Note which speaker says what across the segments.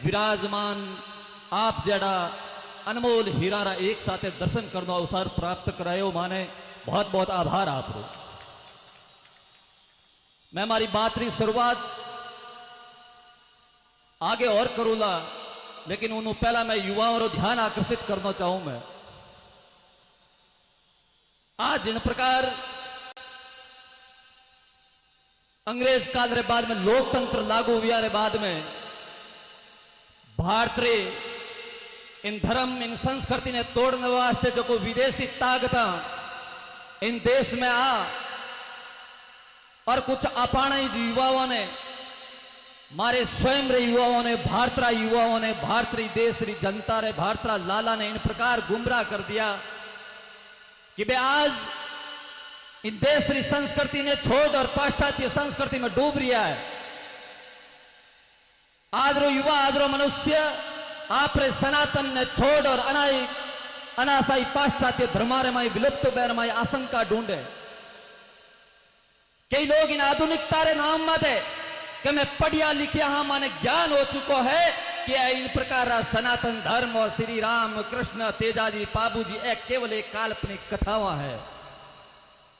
Speaker 1: विराजमान आप जड़ा अनमोल हीरारा एक साथ दर्शन करने अवसर प्राप्त करायो माने बहुत बहुत आभार आपरो। मैं हमारी बात री शुरुआत आगे और करूंगा, लेकिन उन्होंने पहला मैं युवाओं को ध्यान आकर्षित करना चाहूं। मैं आज जिन प्रकार अंग्रेज काल रे बाद में लोकतंत्र लागू हुआ रे बाद में भारत रे इन धर्म इन संस्कृति ने तोड़ने वास्ते जो को विदेशी ताकत इन देश में आ और कुछ अपाणी युवाओं ने, मारे स्वयं रे युवाओं ने, भारत रा युवाओं ने, भारत री देश री जनता रे, भारत रा लाला ने इन प्रकार गुमराह कर दिया कि बे आज इन देश री संस्कृति ने छोड़ और पाश्चात्य संस्कृति में डूब रहा है। आज रो युवा, आज रो मनुष्य आप रे सनातन ने छोड़ और अनाशाई पाश्चात्य धर्मारे में विलुप्त बैर में आशंका ढूंढे। कई लोग इन आधुनिकता रे नाम मत कि मैं पढ़िया लिखिया हाँ माने ज्ञान हो चुको है कि इन प्रकार सनातन धर्म और श्री राम कृष्ण तेजाजी पाबूजी एक केवल एक काल्पनिक कथावां है।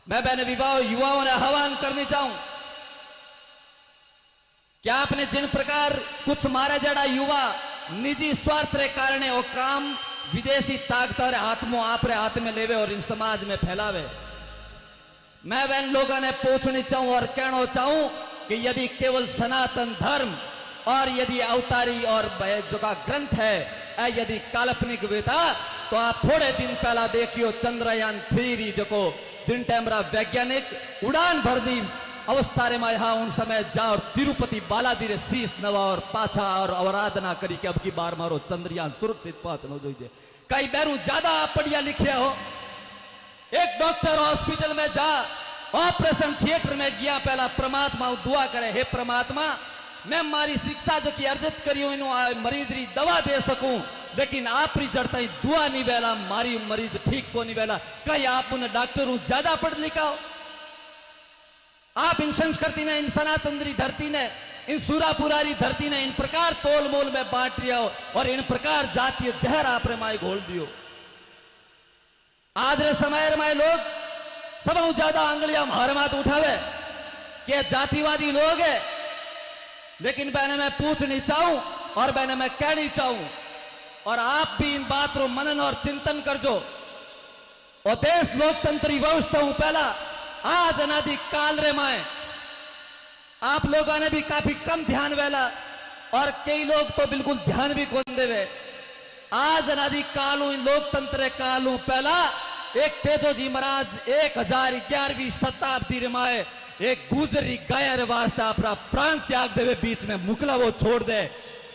Speaker 1: मैं बहन विवाह युवाओं ने आह्वान करनी चाहूं कि आपने जिन प्रकार कुछ मारे जड़ा युवा निजी स्वार्थ रे कारण वो काम विदेशी ताकत आत्मों आप रे हाथ में लेवे और इन समाज में फैलावे। मैं बहन लोगों ने पूछनी चाहूं और कहना चाहूं कि यदि केवल सनातन धर्म और यदि अवतारी और जो का ग्रंथ है यदि काल्पनिक वेता, तो आप थोड़े दिन पहला देखियो चंद्रयान 3 जो को जिन टाइम वैज्ञानिक उड़ान भर दी अवस्था रे में हाँ उन समय जा और तिरुपति बालाजी रे शीश नवा और पाछा और आराधना करी के अब की बार मारो चंद्रयान सुरक्षित पहुंचनो जोईजे। कई बैरू ज्यादा पढ़िया लिखिया हो, एक डॉक्टर हॉस्पिटल में जा ऑपरेशन थिएटर में गया पहला परमात्मा दुआ करे, हे परमात्मा मैं मारी शिक्षा जो की अर्जित करी हूं इन्हों मरीज री दवा दे सकूं, लेकिन आप री जड़ता ही दुआ नहीं वेला, मारी मरीज ठीक को नहीं वेला। कहीं आप उन डॉक्टरों ज्यादा पढ़ लिखा हो? आप इन संस्कृति ने, इन सनातन री धरती ने, इन सुरापुरारी धरती ने इन प्रकार तोल मोल में बांट लिया हो और इन प्रकार जातीय जहर आप रे माए घोल दियो। आज रे समय में लोग सब ज्यादा आंगलियां हर मात उठावे कि जातिवादी लोग है, लेकिन बहने मैं पूछनी चाहूं और बहने मैं कहनी चाहूं और आप भी इन बात रो मनन और चिंतन कर जो और देश लोकतंत्री व्यवस्था हूं पहला आज अनादि काल रे माए आप लोगों ने भी काफी कम ध्यान वेला और कई लोग तो बिल्कुल ध्यान भी कौन देवे। आज अनादि कालू इन लोकतंत्र कालू पहला एक तेजो जी महाराज 1011वीं शताब्दी रे माए एक गुजरी गाया रे वास्ते अपना प्राण त्याग देवे बीच में मुकला वो छोड़ दे।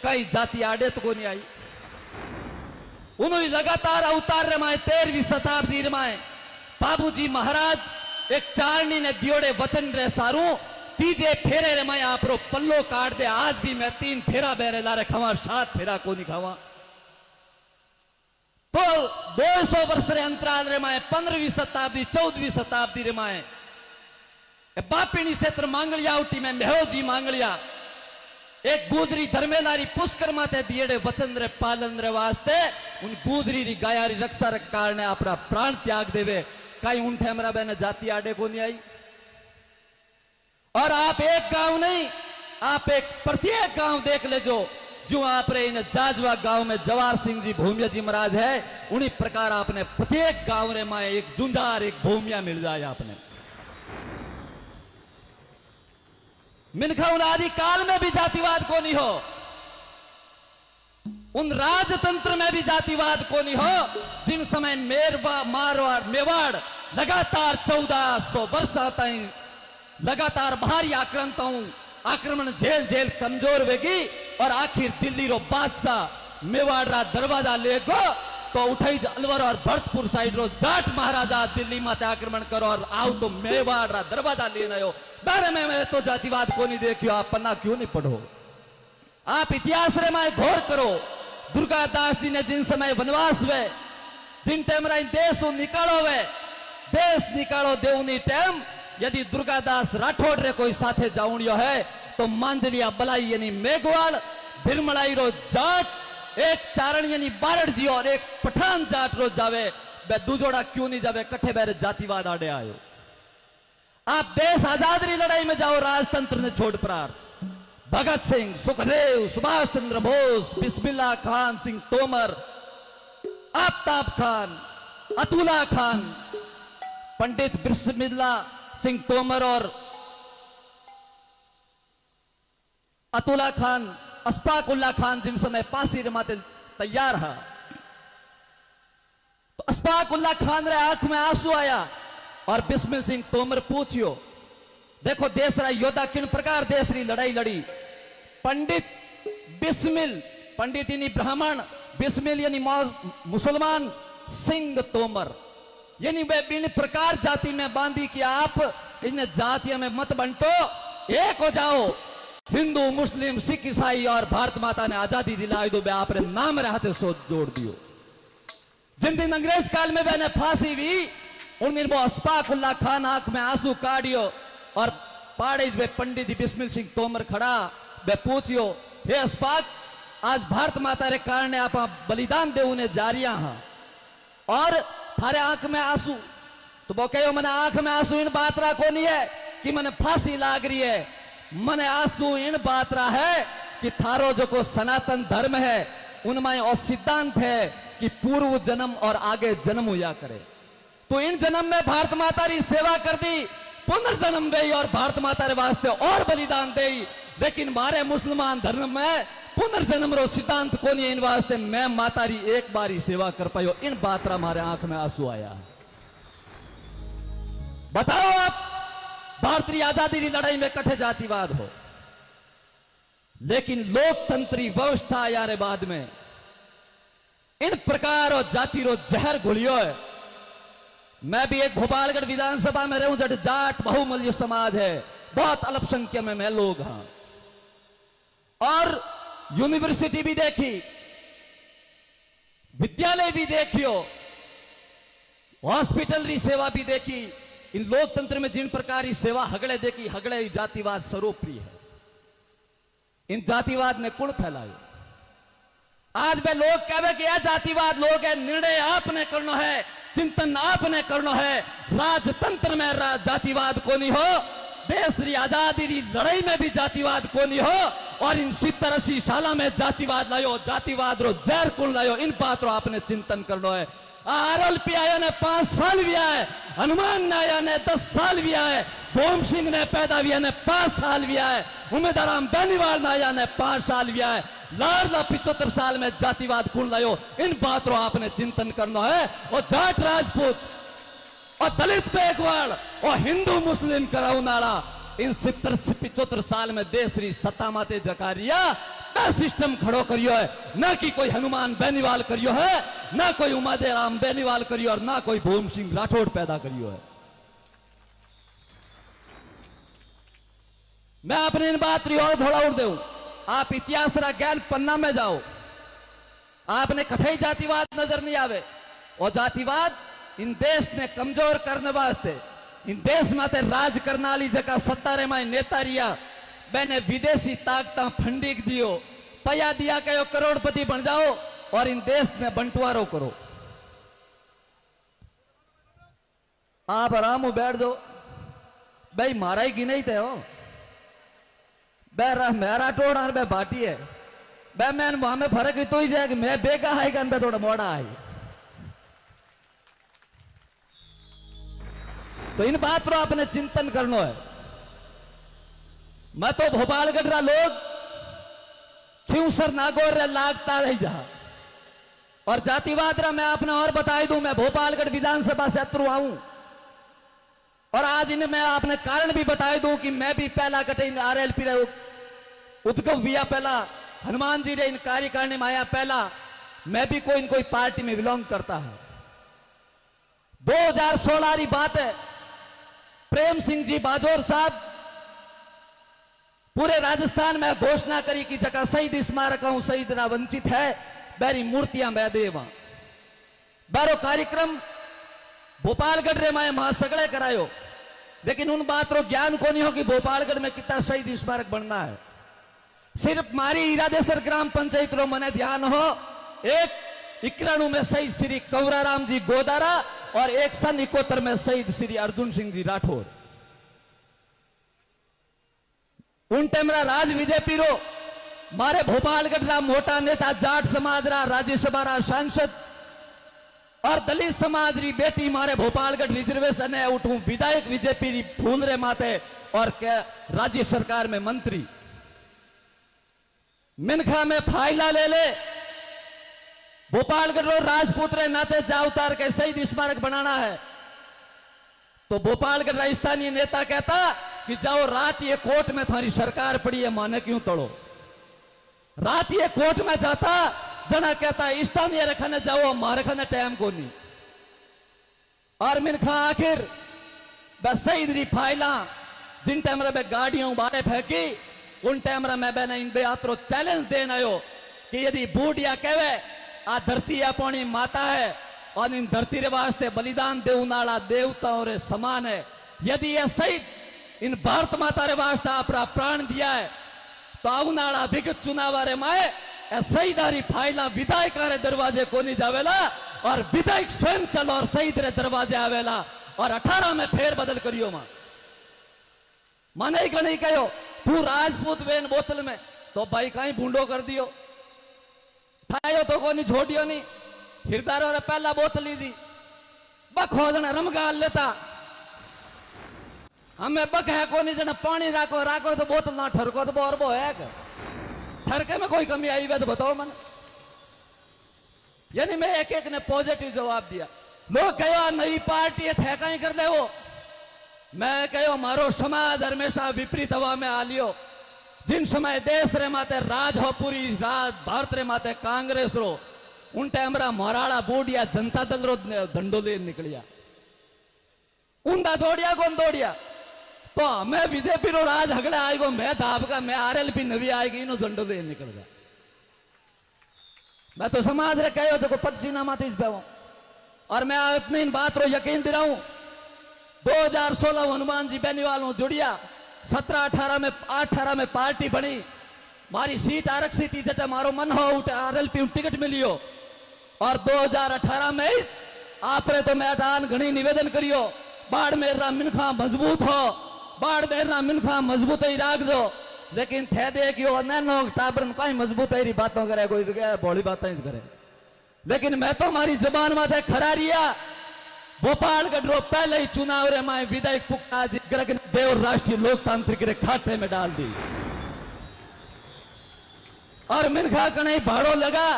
Speaker 1: कई जाति आड़े तो को नहीं आई, उन्होंने लगातार अवतार रे माए 13वीं शताब्दी रे माए बाबूजी महाराज एक चारनी ने दियोड़े वचन रे सारू तीजे फेरे रे माए आप रो पल्लो काट दे। आज भी मैं 3 फेरा बेरे लारे खावा, 7 फेरा को नहीं खावा। तो 200 वर्ष रे अंतराल रे माए 15वीं शताब्दी 14वीं शताब्दी रे माए बापिणी क्षेत्र मांगलिया उठी में मेहो जी मांगलिया एक गुजरी धर्मेलारी पुष्कर माते दिएड़े वचन रे पालन रे वास्ते उन गुजरी री गाया री रक्षा रे कारण अपना प्राण त्याग देवे। कई उन ठेमरा बहन जाति आडे को नहीं आई। और आप एक गांव नहीं, आप एक प्रत्येक गांव देख ले जो आप रे इन जाजवा गांव में जवाहर सिंह जी भूमिया जी महाराज है, उन्हीं प्रकार आपने प्रत्येक गांव रे में एक जुंजार एक भूमिया मिल जाए। आपने मिनखा उन आदि काल में भी जातिवाद को नहीं हो, उन राजतंत्र में भी जातिवाद को नहीं हो जिन समय मारवाड़ मेवाड़ लगातार 1400 वर्ष ताई लगातार भारी आक्रमण झेल कमजोर वेगी और आखिर दिल्ली रो बादशाह मेवाड़ रा दरवाजा ले गो तो उठाई अलवर और भरतपुर साइड रो जाट महाराजा दिल्ली माते आक्रमण करो और आओ तो मेवाड़ रा दरवाजा लेना हो। बारे में मैं तो जातिवाद को नहीं देखियो, आप पन्ना क्यों नहीं पढ़ो? आप इतिहास रे में घोर करो। दुर्गादास जी ने जिन समय वनवास वे जिन टाइम देश निकालो वे देश निकालो देवनी टाइम यदि दुर्गादास राठौड़ रे कोई साथे जाऊनियो है तो मांजलिया बलाई यानी मेघवाल भिरमलाई रो जाट एक चारण यानी बारड़ जी और एक पठान जाट रो जावे बे दूजोड़ा क्यों नहीं जावे कट्ठे बेरे जातिवाद आड़े आयो। आप देश आजादी लड़ाई में जाओ, राजतंत्र ने छोड़ प्रार भगत सिंह, सुखदेव, सुभाष चंद्र बोस, बिस्मिल्लाह खान सिंह तोमर, आफ्ताब खान, अतुल्ला खान, पंडित बिस्मिल्लाह सिंह तोमर और अतुल्ला खान, अशफाक उल्ला खान जिन समय फांसी रमाते तैयार है, तो अशफाक उल्ला खान रे आंख में आंसू आया और बिस्मिल सिंह तोमर पूछियो देखो देश रा योद्धा किन प्रकार देश री लड़ाई लड़ी। पंडित बिस्मिल, पंडित यानी ब्राह्मण, बिस्मिल यानी मुसलमान, सिंह तोमर यानी वे इन प्रकार जाति में बांधी कि आप इन जातियों में मत बंटो, एक हो जाओ। हिंदू, मुस्लिम, सिख, ईसाई और भारत माता ने आजादी दिलाई दो, आपने नाम रहते सो जोड़ दियो। जिन दिन अंग्रेज काल में मैंने फांसी हुई उन दिन वो अशफाक उल्ला खान आंख में आंसू काटियो और पाड़े वे पंडित बिस्मिल सिंह तोमर खड़ा वे पूछियो हे अशफाक आज भारत माता रे कारण आप बलिदान दे उन्हें जारिया हाँ और थारे आंख में आंसू, तो वो कहो मैंने आंख में आंसू इन बात रा को नहीं है कि मैंने फांसी लाग रही है, मने आंसू इन बात रहा है कि थारो जो को सनातन धर्म है उनमें और सिद्धांत है कि पूर्व जन्म और आगे जन्म हुआ करे। तो इन जन्म में भारत माता री सेवा कर दी, पुनर्जन्म दे और भारत माता रे वास्ते और बलिदान दे, लेकिन मारे मुसलमान धर्म में पुनर्जन्म रो सिद्धांत को नहीं, इन वास्ते मैं माता री एक बारी सेवा कर पायो। इन बात रा मारे आंख में आंसू आया। बताओ आप भारतीय आजादी की लड़ाई में कट्ठे जातिवाद हो, लेकिन लोकतंत्री व्यवस्था आया रे बाद में इन प्रकार और जाति रो जहर घुलियो है। मैं भी एक भोपालगढ़ विधानसभा में रहूं जट जाट बहुमूल्य समाज है, बहुत अल्पसंख्या में मैं लोग हां, और यूनिवर्सिटी भी देखी, विद्यालय भी देखियो, हॉस्पिटल री सेवा भी देखी। इन लोकतंत्र में जिन प्रकार की सेवा हगड़े देखी, हगड़े जातिवाद सर्वप्रिय है। इन जातिवाद ने कुण फैलायो। आज वे लोग कहे कि यह जातिवाद लोग है, निर्णय आपने करना है, चिंतन आपने करना है, राजतंत्र में जातिवाद को नहीं हो, देश की आजादी की लड़ाई में भी जातिवाद को नहीं हो, और इन 70-80 साल में जातिवाद लायो, जातिवाद रो जहर कुण लायो, इन बात रो आपने चिंतन करना है। आरएलपी आया ने 5 साल भी आए, हनुमान आया ने 10 साल भी आए, भोम सिंह ने पैदा भी ने 5 साल भी आए, उम्मीदराम बेनीवाल आया ने 5 साल भी आए, लाडला 75 साल में जातिवाद कुण लायो, इन बात रो आपने चिंतन करना है। और जाट राजपूत और दलित पेगवाड़ और हिंदू मुस्लिम कराउनाड़ा इन 70-75 साल में देश री सत्ता माते जकारिया ना सिस्टम खड़ो करियो है, ना कि कोई हनुमान बेनीवाल करियो है, ना कोई उमादेराम बेनीवाल करियो, और ना कोई भूम सिंह राठौड़ पैदा करियो है। मैं अपनी इन बात री और थोड़ा उड़ दूं, आप इतिहास रा ज्ञान पन्ना में जाओ, आपने कथई जातिवाद नजर नहीं आवे। और जातिवाद इन देश ने कमजोर करने वास्ते, इन देश में राज करने वाली जगह सत्ता रे माए नेता रिया, मैंने विदेशी ताकत फंडिक दियो, पया दिया कहो करोड़पति बन जाओ और इन देश में बंटवारो करो। आप आराम बैठ जाओ, भाई मारा ही गिने ही थे हो, मेरा टोड़ा बे बाटी है, बे मैं वहां में फर्क ही तो ही जाएगा, मैं बेगा आएगा बे थोड़ा मोड़ा आई। तो इन बात रो आपने चिंतन करना है। मैं तो भोपालगढ़ रा लोग क्यों सर नागौर रे लागता रही जा, और जातिवाद रा मैं आपने और बताई दूं, मैं भोपालगढ़ विधानसभा क्षेत्र आऊं, और आज इन्हें मैं आपने कारण भी बताई दूं कि मैं भी पहला कटे आरएलपी रे उद्गव विया, पहला हनुमान जी रे इन कार्यकारिणी में आया, पहला मैं भी कोई न कोई पार्टी में बिलोंग करता है। 2016 की बात है, प्रेम सिंह जी बाजोर साहब पूरे राजस्थान में घोषणा करी कि जगह शहीद स्मारक हूं, शहीद ना वंचित है, बेरी मूर्तियां मैं देवा। बारो कार्यक्रम भोपालगढ़ रे माए महासगड़े करायो, लेकिन उन बात रो ज्ञान को नहीं हो कि भोपालगढ़ में कितना शहीद स्मारक बनना है। सिर्फ मारी ईरादेसर ग्राम पंचायत रो मने ध्यान हो, एक 91 में शहीद श्री कवराराम जी गोदारा और एक सन 71 में शहीद श्री अर्जुन सिंह जी राठौर। उन टेमरा राज बीजेपी रो मारे भोपालगढ़ रा मोटा नेता जाट समाज रा राज्यसभा रा सांसद और दलित समाज री बेटी मारे भोपालगढ़ रिजर्वेशन है उठू विधायक बीजेपी री फूल रे माते और राज्य सरकार में मंत्री मिनखा में फाइला ले ले भोपालगढ़ रो राजपूत रे नाते जावतार के शहीद स्मारक बनाना है तो भोपालगढ़ राजस्थानी नेता कहता कि जाओ रात ये कोर्ट में थारी सरकार पड़ी है माने क्यों तोड़ो। रात ये कोर्ट में जाता जना कहता स्थानीय रखने जाओ मारे खाने टाइम को नहीं। और मिनखा आखिर बस शहीद री फाइला जिन टाइम रे गाड़ियों बारे फेंकी उन टाइम रे मैं बने इन बेआतरो चैलेंज देन आयो कि यदि बूढ़िया कहवे आ धरती अपनी माता है और इन धरती रे वास्ते बलिदान देवनाला देवताओं रे समान है, यदि ये शहीद इन भारत माता रे वास्ते अपना प्राण दिया है तो आवनाला विगत चुनाव रे माए शहीदारी फाइला विधायक रे दरवाजे को नहीं जावेला और विधायक स्वयं चलो और शहीद रे दरवाजे आवेला और 18 में फेर बदल करियो माने गणी कहो तू राजपूत वेन बोतल में तो भाई कहीं बूंडो कर दियो थायो तो को नहीं छोड़ियो नहीं हिरदारो रे पहला बोतल लीजी बखो जना रमगाल लेता हमें बक है को नहीं जना पानी राखो राखो तो बोतल ना ठरको तो बोर बो है ठरके में कोई कमी आई है तो बताओ मन। यानी मैं एक एक ने पॉजिटिव जवाब दिया। लोग कहो नई पार्टी थे कहीं कर ले वो मैं कहो मारो समाज हमेशा विपरीत हवा में आ लियो। जिन समय देश रे माते राज हो पूरी राज भारत रे माते कांग्रेस रो उन टाइम रा मोराला बूढ़िया जनता दल रो धंडो ले निकलिया उंदा दौड़िया कौन दौड़िया तो मैं बीजेपी रो राज हगड़ा आएगो मैं दाब का मैं आरएलपी नवी आएगी नो झंडो ले निकल गया। मैं तो समाज रे कहो तो पदसीना माते इस और मैं अपनी इन बात रो यकीन दे रहा हूं 2016 हनुमान जी बेनीवाल हूं जुड़िया 17-18 में 18 में पार्टी बनी मारी सीट आरक्षित थी जटे मारो मन हो उठे आरएलपी टिकट मिलियो और 2018 में आप रे तो मैदान घनी निवेदन करियो बाढ़ मेरा मिनखा मजबूत हो बाढ़ मेरा मिनखा मजबूत ही राख दो लेकिन थे देखियो नैनो टाबर कहीं मजबूत ही बातों करे कोई बोली बातें करे लेकिन मैं तो हमारी जबान माथे खरा रिया भोपालगढ़ रो पहले ही चुनाव रे माए विधायक पुक्का जी ग्रग देव राष्ट्रीय लोकतांत्रिक रे खाते में डाल दी और मिनखा कहीं भाड़ो लगा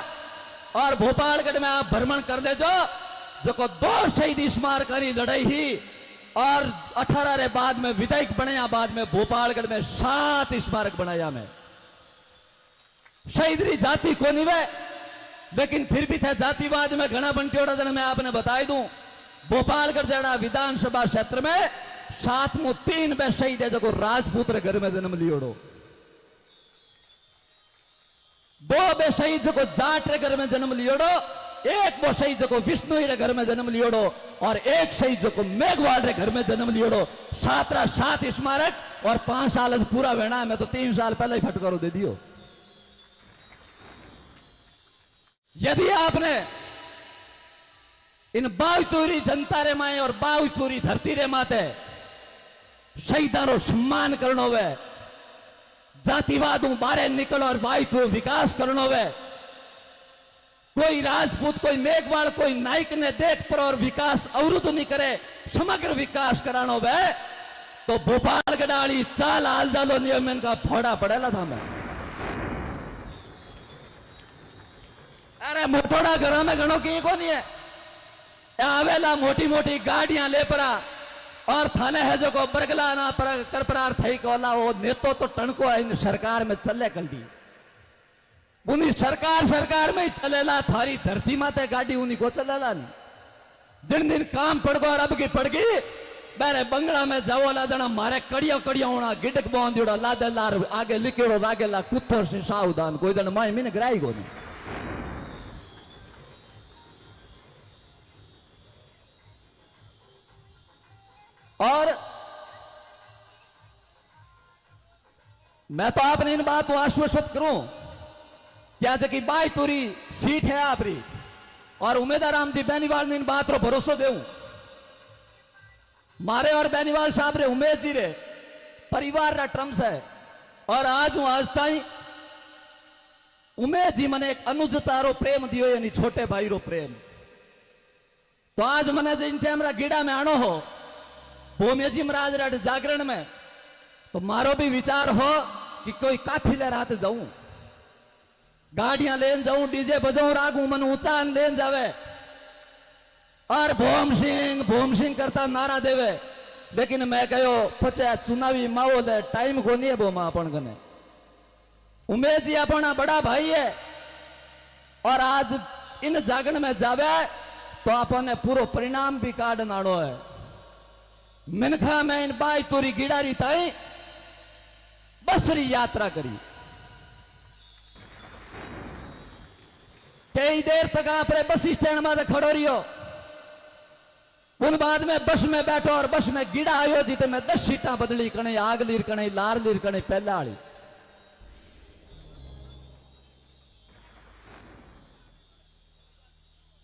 Speaker 1: और भोपालगढ़ में आप भ्रमण कर ले जो को 2 शहीद स्मारक की लड़ाई ही और 18 रे बाद में विधायक बनाया बाद में भोपालगढ़ में 7 स्मारक बनाया मैं शहीद री जाति को नहीं वे लेकिन फिर भी थे जातिवाद में घना बंटियोड़ा जन मैं आपने बताई दूं भोपालगढ़ जड़ा विधानसभा क्षेत्र में 7 में शहीद है जो राजपूत रे घर में जन्म लियोड़ो 2 बे शहीद जो जाट रे घर में जन्म लियोड़ो 1 वो शहीद जो विष्णु रे घर में जन्म लियोड़ो और 1 शहीद जो मेघवाल रे घर में जन्म लियोड़ो 7 स्मारक और 5 साल पूरा वेणा में तो 3 साल पहले ही फटकारो दे दियो। यदि आपने इन बावचूरी जनता रे माए और बावचूरी धरती रे माते शहीदानो सम्मान करनो वे जातिवादों बारे निकल और बावचूर विकास करनो वे कोई राजपूत कोई मेघवाल कोई नाइक ने देख पर और विकास अवरुद्ध नहीं करे समग्र विकास करानो वे तो भोपाल गडाली चाल आल जालो नियम इनका फोड़ा पड़ेला था मैं अरे मोटोड़ा घर में घणो की को नहीं है आवेला मोटी मोटी गाड़ियां ले परा और थाने है जो को बरगला ना पर कर परार थई कोला वो नेतो तो टणको है सरकार में चले कंडी उन्हीं सरकार में ही चलेला थारी धरती माते गाड़ी उन्हीं को चलेला नहीं जिन दिन काम पड़ गो और अब की पड़ गई बेरे बंगला में जाओला जना मारे कड़िया होना गिडक बांधियोड़ा लादे लार आगे लिखेड़ो आगे ला कुत्थर से सावधान कोई जन माई मीने ग्राई को नहीं और मैं तो आपने इन बात को आश्वस्त करूं क्या जबकि बाई तुरी सीट है आपरी और उमेदाराम जी बेनीवाल ने इन बात रो भरोसा देऊं मारे और बेनीवाल साहब रे उमेद जी रे परिवार रा ट्रम्स है और आज हूं आज ताई उमेद जी मने एक अनुजता रो प्रेम दियो यानी छोटे भाई रो प्रेम तो आज मने जिन टाइम रा गीड़ा में आनो हो भूमि जी महाराज रा जागरण में तो मारो भी विचार हो कि कोई काफिले रात जाऊं गाड़ियां लेन जाऊं डीजे बजाऊं रागू मन ऊंचा लेन जावे और भोम सिंह करता नारा देवे लेकिन मैं कहो पचे चुनावी माहौल है टाइम को नहीं है बोमा अपन कने उमेश जी अपना बड़ा भाई है और आज इन जागरण में जावे तो अपन पूरा परिणाम भी काट नाड़ो है मिनखा में इन बाई तोरी गिड़ारी ताई बसरी यात्रा करी कई देर तक आपने बस स्टैंड में खड़ो रहियो उन बाद में बस में बैठो और बस में गिड़ा आयो जी तो मैं 10 सीटा बदली कने आग लीर कने लार लीर कने पहला वाली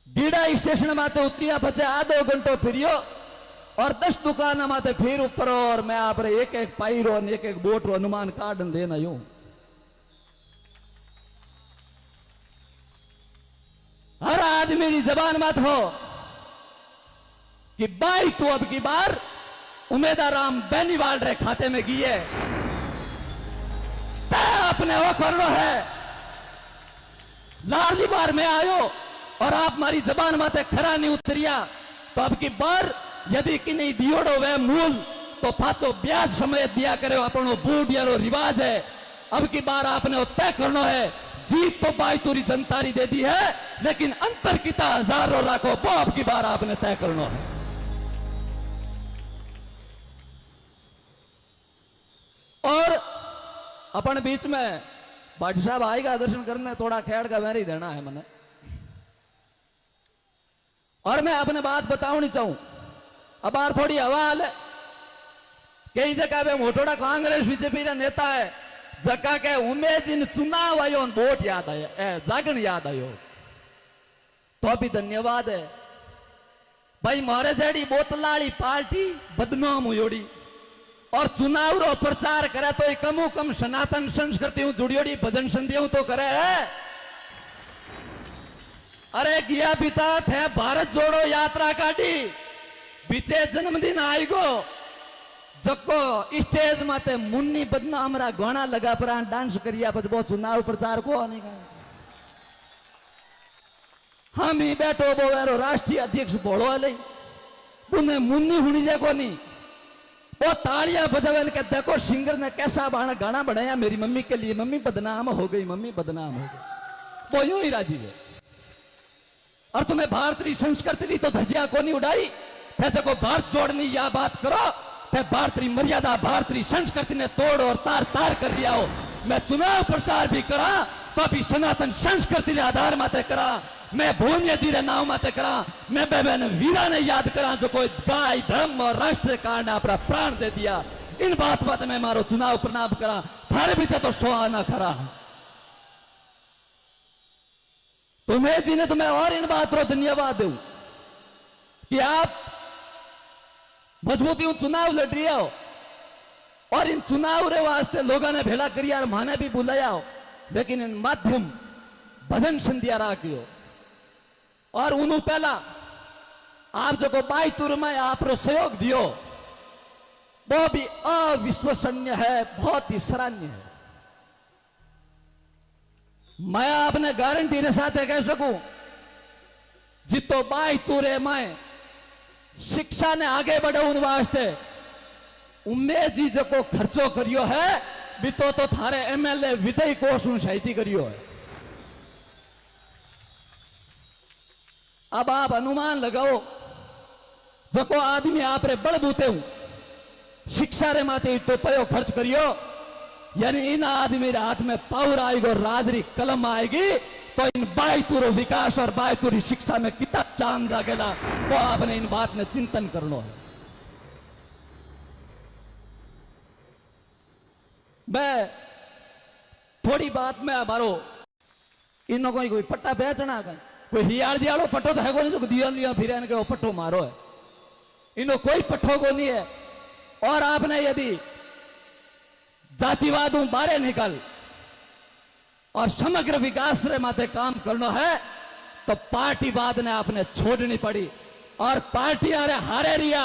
Speaker 1: गिड़ा स्टेशन में तो उतरिया बचे आधो घंटो फिरियो और 10 दुकान माते फिर ऊपर और मैं आप एक एक पाईरो एक एक बोट रो अनुमान कार्ड देना यूं हर आदमी की जबान मत हो कि भाई तू अब की बार उमेदाराम बेनीवाल रे खाते में गिए अपने वो कर लो है लाडली बार में आयो और आप हमारी जबान माते खरा नहीं उतरिया तो अब की बार यदि कि नहीं दियोड़ो वे मूल तो पाचो ब्याज समय दिया करे अपनो बूढ़ यारो रिवाज है अब की बार आपने वो तय करना है जीत तो बाई तुरी जनतारी दे दी है लेकिन अंतर किता हजारों लाखों वो अब की बार आपने तय करना है और अपन बीच में भाटी साहब आएगा दर्शन करने थोड़ा खेड़ का वैरी देना है मैंने और मैं अपने बात बताऊं नहीं चाहूं अब बार थोड़ी हवाल है कई जगह पे मोटोड़ा कांग्रेस बीजेपी का नेता है जगह के उमेद इन चुनाव आयो वोट याद आया जागरण याद आयो तो अभी धन्यवाद है भाई मारे जेडी बोतलाड़ी पार्टी बदनाम हुई और चुनाव रो प्रचार करे तो कमो कम सनातन संस्कृति हूं जुड़ियोड़ी भजन संध्या तो करे है अरे किया पिता थे भारत जोड़ो यात्रा काटी बीचे जन्मदिन आई गो जको स्टेज माते मुन्नी बदना हमारा गाना लगा पर डांस करिया बदबो चुनाव प्रचार को नहीं हम ही बैठो बो वेरो राष्ट्रीय अध्यक्ष बोलो ले उन्हें मुन्नी हुनी जे को नहीं वो तालियां बजावे के देखो सिंगर ने कैसा गाना बनाया मेरी मम्मी के लिए मम्मी बदनाम हो गई मम्मी बदनाम हो गई वो यूं ही राजी है और तुम्हें भारतीय संस्कृति तो धजिया को नहीं उड़ाई थे को भारत जोड़नी या बात करो थे भारतीय मर्यादा भारतीय संस्कृति ने तोड़ और तार तार कर दिया हो मैं चुनाव प्रचार भी करा तो भी सनातन संस्कृति के आधार माते करा मैं भूमि जी रे नाम माते करा मैं बेबेन वीरा ने याद करा जो कोई गाय धर्म और राष्ट्र कारण अपना प्राण दे दिया इन बात में मारो चुनाव प्रणाम करा थारे भी तो सुहाना खरा तुम्हें जी ने तुम्हें और इन बात रो धन्यवाद दूं कि आप मजबूती चुनाव लड़ रही हो और इन चुनाव रे वास्ते लोगों ने भेड़ा करिया और माने भी बुलाया हो लेकिन इन माध्यम भजन संध्या राखियो और उन्होंने पहला आप जो बाई तुर में आप रो सहयोग दियो वो भी अविश्वसनीय है बहुत ही सराहनीय है मैं आपने गारंटी के साथ कह सकूं जितो बाई तुरे में शिक्षा ने आगे बढ़े उन वास्ते उमेद जी जो खर्चो करियो है भी तो थारे एमएलए विधेय कोष शहीदी करियो है अब आप अनुमान लगाओ जो आदमी आप रे बड़बूते शिक्षा रे माते तो पयो खर्च करियो यानी इन आदमी रे हाथ में पावर आएगी और राजरी कलम आएगी तो इन बायतुरो विकास और बायतुरी शिक्षा में कितना चांद लगेगा वो आपने इन बात में चिंतन करना है मैं थोड़ी बात में हमारो इनो कोई पट्टा बेचना का कोई हियाल दियालो पट्टो तो है को नहीं जो दिया लिया फिर इनके वो पट्टो मारो है इनो कोई पट्टो को नहीं है। और आपने यदि जातिवाद बारे निकल और समग्र विकास रे माते काम करना है तो पार्टीवाद ने आपने छोड़नी पड़ी और पार्टियां रे हारे रिया।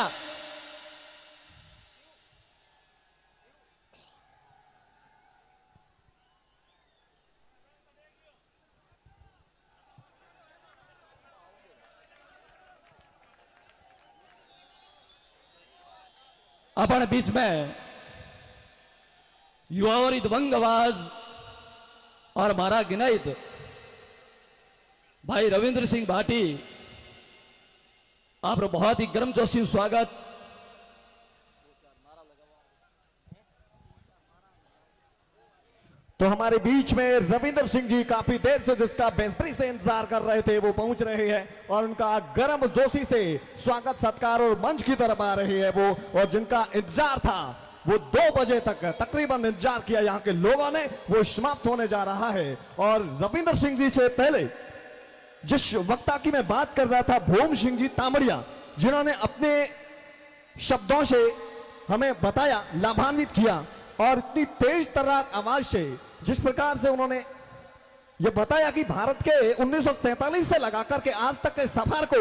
Speaker 1: अपने बीच में युवाओं दबंग आवाज और हमारा गिनाइत भाई रविंद्र सिंह भाटी, आप बहुत ही गर्मजोशी स्वागत।
Speaker 2: तो हमारे बीच में रविंद्र सिंह जी काफी देर से जिसका बेसब्री से इंतजार कर रहे थे वो पहुंच रहे हैं और उनका गर्म जोशी से स्वागत सत्कार और मंच की तरफ आ रही है वो, और जिनका इंतजार था वो 2 बजे तक तकरीबन इंतजार किया यहाँ के लोगों ने, वो समाप्त होने जा रहा है। और रविंद्र सिंह जी से पहले जिस वक्ता की मैं बात कर रहा था, भूम सिंह जी तामड़िया, जिन्होंने अपने शब्दों से हमें बताया, लाभान्वित किया और इतनी तेज तर्रार आवाज से जिस प्रकार से उन्होंने यह बताया कि भारत के 1947 से लगाकर के आज तक के सफर को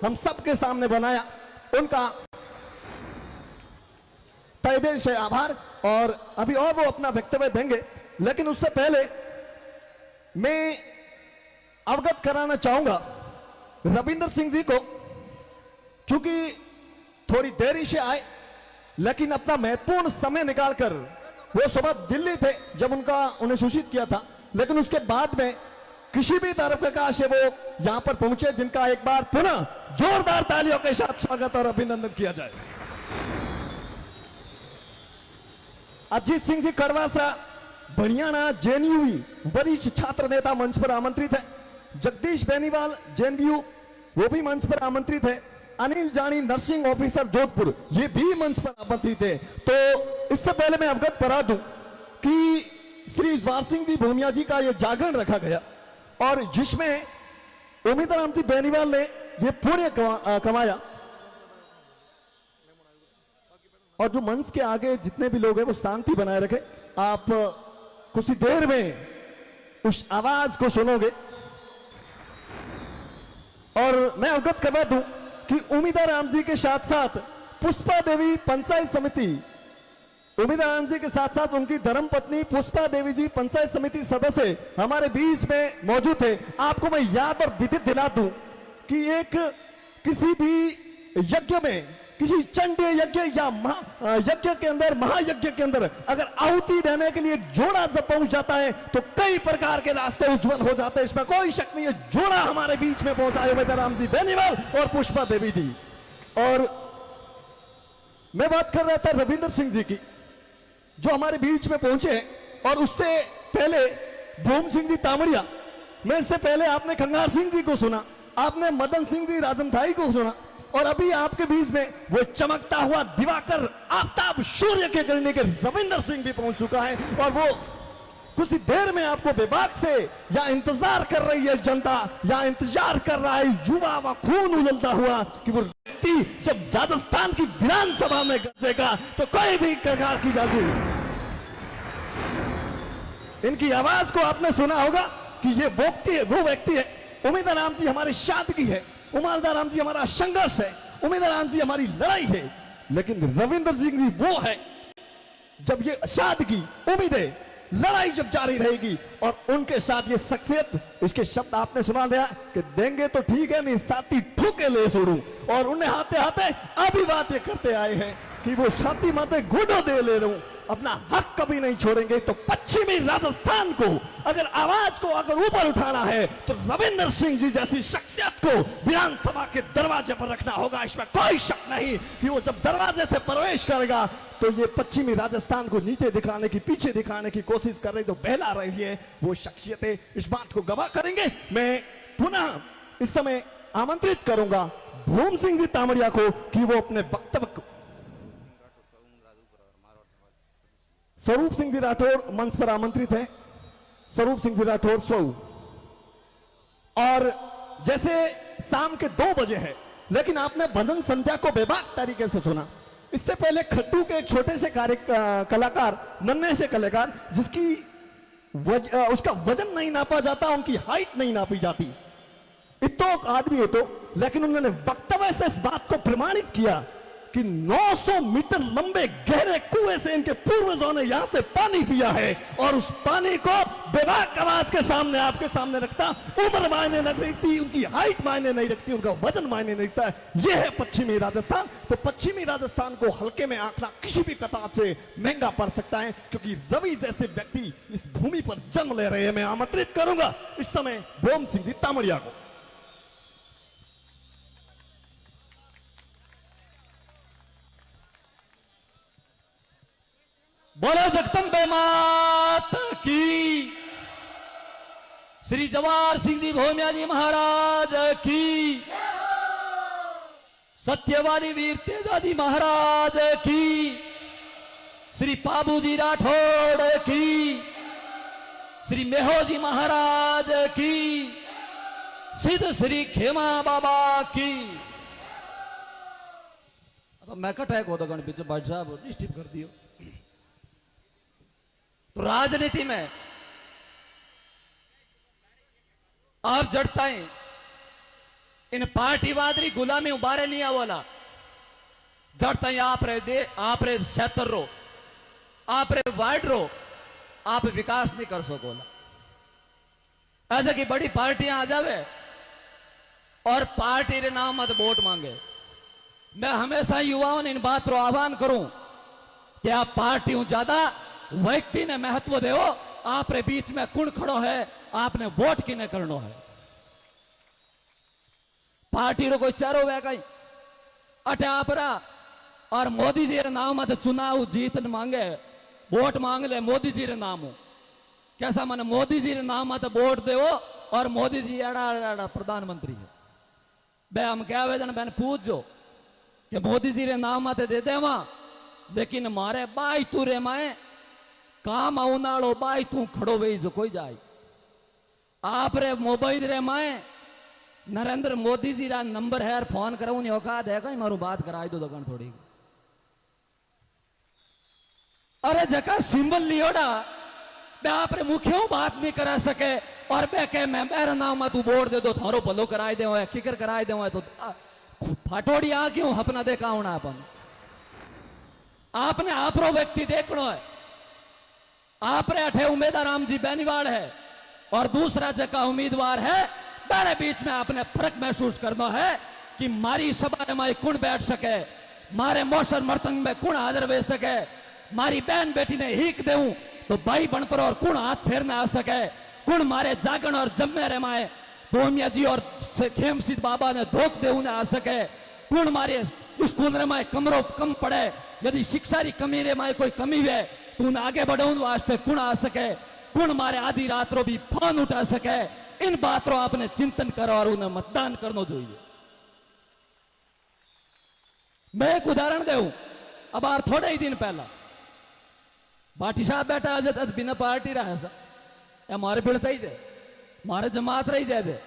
Speaker 2: हम सबके सामने बनाया, उनका तहे दिल से आभार। और अभी और वो अपना वक्तव्य देंगे, लेकिन उससे पहले मैं अवगत कराना चाहूंगा रविंद्र सिंह जी को, क्योंकि थोड़ी देरी से आए लेकिन अपना महत्वपूर्ण समय निकालकर, वो सुबह दिल्ली थे जब उन्हें सूचित किया था, लेकिन उसके बाद में किसी भी तरफ से वो यहां पर पहुंचे, जिनका एक बार पुनः जोरदार तालियों के साथ स्वागत और अभिनंदन किया जाए। अजीत सिंह जी कड़वासरा बनियाना जेएनयू वरिष्ठ छात्र नेता मंच पर आमंत्रित है। जगदीश बेनीवाल जेएनयू वो भी मंच पर आमंत्रित है। अनिल जानी नर्सिंग ऑफिसर जोधपुर ये भी मंच पर आमंत्रित है। तो इससे पहले मैं अवगत करा दूं कि श्री जवाहर सिंह जी भूमिया जी का यह जागरण रखा गया और जिसमें उम्मीदराम जी बेनीवाल ने यह पुण्य कमाया। और जो मंच के आगे जितने भी लोग हैं वो शांति बनाए रखें, आप कुछ ही देर में उस आवाज को सुनोगे। और मैं अवगत करवा दूं कि उम्मीदा राम जी के साथ साथ पुष्पा देवी पंचायत समिति, उम्मीदा राम जी के साथ साथ उनकी धर्मपत्नी पुष्पा देवी जी पंचायत समिति सदस्य हमारे बीच में मौजूद है। आपको मैं याद और विदित दिला दूं कि एक किसी भी यज्ञ में, किसी चंडी यज्ञ या यज्ञ के अंदर, महायज्ञ के अंदर अगर आहुति देने के लिए जोड़ा जब पहुंच जाता है तो कई प्रकार के रास्ते उज्जवल हो जाते हैं, इसमें कोई शक नहीं है। जोड़ा हमारे बीच में पहुंचाए हुए राम जी बेनीवाल और पुष्पा देवी जी। और मैं बात कर रहा था रविंद्र सिंह जी की, जो हमारे बीच में पहुंचे हैं। और उससे पहले भूम सिंह जी तामड़िया, मैं इससे पहले आपने खंगार सिंह जी को सुना, आपने मदन सिंह जी राजनथाई को सुना, और अभी आपके बीच में वो चमकता हुआ दिवाकर आफ्ताब सूर्य के किरणें के रविंद्र सिंह भी पहुंच चुका है। और वो कुछ देर में आपको बेबाक से या इंतजार कर रही है जनता, या इंतजार कर रहा है युवा व खून उजलता हुआ कि वो व्यक्ति जब राजस्थान की विधानसभा में गरजेगा तो कोई भी प्रकार की जाति। इनकी आवाज को आपने सुना होगा कि ये वो व्यक्ति है। उम्मीदा राम जी हमारी सादगी है, उम्मीदा राम जी हमारा संघर्ष है, उम्मीदा राम जी हमारी लड़ाई है। लेकिन रविंद्र सिंह जी वो है जब ये सादगी, उम्मीदें, लड़ाई जब जारी रहेगी और उनके साथ ये शख्सियत, इसके शब्द आपने सुना दिया कि देंगे तो ठीक है, नहीं साथी ठोके ले छोड़ू। और उन्हें हाथे हाथे अभी बात ये करते आए हैं कि वो छाती माते घुटो दे ले लूं, अपना हक कभी नहीं छोड़ेंगे। तो पश्चिमी राजस्थान को अगर आवाज को अगर ऊपर उठाना है तो रविंद्र सिंह जी जैसी शख्सियत को विधानसभा के दरवाजे पर रखना होगा। इसमें कोई शक नहीं कि वो जब दरवाजे से प्रवेश करेगा तो ये पश्चिमी राजस्थान को नीचे दिखाने की, पीछे दिखाने की कोशिश कर रही, तो बहला रही है वो शख्सियतें इस बात को गवाह करेंगे। मैं पुनः इस समय आमंत्रित करूंगा भूम सिंह जी तामड़िया को कि वो अपने वक्तव्य, स्वरूप सिंह जी राठौड़ मंच पर आमंत्रित है। स्वरूप सिंह जी राठौर स्वऊ। और जैसे शाम के 2 बजे है, लेकिन आपने भजन संध्या को बेबाक तरीके से सुना। इससे पहले खट्टू के एक छोटे से कलाकार, नन्हे से कलाकार, जिसकी उसका वजन नहीं नापा जाता, उनकी हाइट नहीं नापी जाती, इतो आदमी है तो, लेकिन उन्होंने वक्तव्य से इस बात को प्रमाणित किया कि 900 मीटर लंबे गहरे कुएं से इनके पूर्वजों ने यहां से पानी पिया है, और उस पानी को बेबाक आवाज के सामने आपके सामने रखता। उम्र मायने नहीं रखती, उनकी हाइट मायने नहीं रखती, उनका वजन मायने नहीं रखता है। यह है पश्चिमी राजस्थान। तो पश्चिमी राजस्थान को हल्के में आंकना किसी भी किताब से महंगा पड़ सकता है, क्योंकि रवि जैसे व्यक्ति इस भूमि पर जन्म ले रहे हैं। मैं आमंत्रित करूंगा इस समय भोम सिंह जी तामड़िया को।
Speaker 1: बोलो जगदम्बे माता की, श्री जवाहर सिंह जी भोमिया जी महाराज की, सत्यवादी वीर तेजाजी महाराज की, श्री पाबूजी राठौड़ की, श्री मेहोजी महाराज की, सिद्ध श्री खेमा बाबा की। तो मैं कटैक होता गण पीछे भाई साहब डिस्टर्ब कर दियो। तो राजनीति में आप जड़ताएं इन पार्टीवादी गुलामी उबारे नहीं आवला, जड़ताएं आप रे क्षेत्र रो, आप रे वार्ड रो, आप विकास नहीं कर सकोला। ऐसे की बड़ी पार्टियां आ जावे और पार्टी रे नाम मत वोट मांगे। मैं हमेशा युवाओं ने इन बात रो आह्वान करूं कि आप पार्टी हूं ज्यादा व्यक्ति ने महत्व देव। आप रे बीच में कुण खड़ो है, आपने वोट किने करनो है। पार्टी रो कोई चारो वे कहीं अटे आपरा और मोदी जी रे नाम मत चुनाव जीत मांगे, वोट मांग ले मोदी जी रे नाम। कैसा मन मोदी जी रे नाम मत वोट देवो और मोदी जी एड़ा प्रधानमंत्री है। बे हम क्या वे जन बैन पूछ जो कि मोदी जी रे नाम मत दे देवा, लेकिन मारे बाई तू रे माए काम आउनाड़ो बाई तू खड़ो वे जो कोई जाए। आप रे मोबाइल रे माए नरेंद्र मोदी जी रा नंबर है, फोन कराऊ नहीं औकात है कहीं मारू बात कराई दो दगन थोड़ी। अरे जका सिंबल लियोड़ा बे आप रे मुखियों बात नहीं करा सके और बे के मैं मेरा नाम तू वोट दे दो थारो भलो कराई दे है, किकर कराई दे है। तो फाटोड़ी आ क्यों अपना देखा होना अपन। आपने आपरो व्यक्ति देखनो है। आप रे अठे उम्मीदवार राम जी बेनीवाल है और दूसरा जगह उम्मीदवार है, मेरे बीच में आपने फर्क महसूस करना है कि मारी सभा में कुण बैठ सके, मारे मौसर मर्तंग में कुण हाजिर वे सके, मारी बहन बेटी ने हीक देऊं तो भाई बन पर और कुण हाथ फेरने आ सके, कुण मारे जागण और जम्मे रे माए भोमिया जी और खेमसिद बाबा ने धोख देऊ ने आ सके, कुण मारे स्कूल रे माए कमरो कम पड़े, यदि शिक्षा री कमी रे माए कोई कमी वे तू आगे बढ़ाऊं वास्ते कुण आ सके, कुण मारे आधी रात रो भी फोन उठा सके। इन बातों आपने चिंतन करो और उन्हें मतदान करना चाहिए। मैं एक उदाहरण देऊं, अब आर थोड़े ही दिन पहला भाटी साहब बैठा आज बिना पार्टी रहा सा, या मारे भिड़ता ही जाए, मारे जमात रही जाए,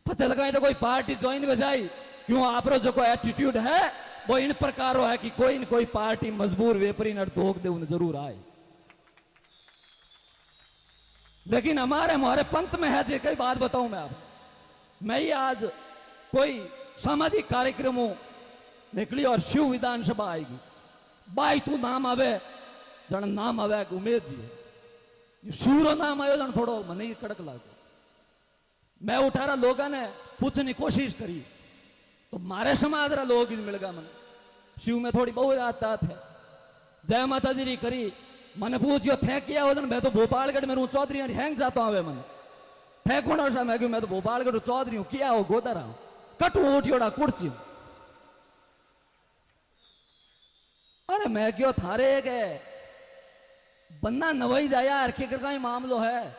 Speaker 1: पता लगा तो कोई पार्टी ज्वाइन हो जाए। क्यों आप जो कोई एटीट्यूड है वो इन प्रकार है कि कोई न कोई पार्टी मजबूर वेपरी न धोख दे उन्हें जरूर आए। लेकिन हमारे पंथ में है जे कई बात बताऊं मैं आप, मैं ही आज कोई सामाजिक कार्यक्रमों निकली और शिव विधानसभा आएगी, बाई तू नाम आवे जन नाम आवे उमेद जी शिवरो नाम आयो जन थोड़ो मन कड़क लागो। मैं उठा रहा लोगों ने पूछने की कोशिश करी तो मारे समाज रा लोग ही मिल गया। मन शिव में थोड़ी बहुत आता है, जय माता जी री करी, मैंने पूछियो थे किया हो जन मैं तो भोपालगढ़ में रू चौधरी हैंग जाता हूँ मन थे कौन सा मैं मैं तो भोपालगढ़ चौधरी हूँ किया हो गोदर हूँ कटू उठियोड़ा कुर्ची। अरे मैं क्यों थारे के बन्ना नवई जाया अर्खिकर का ही मामलो है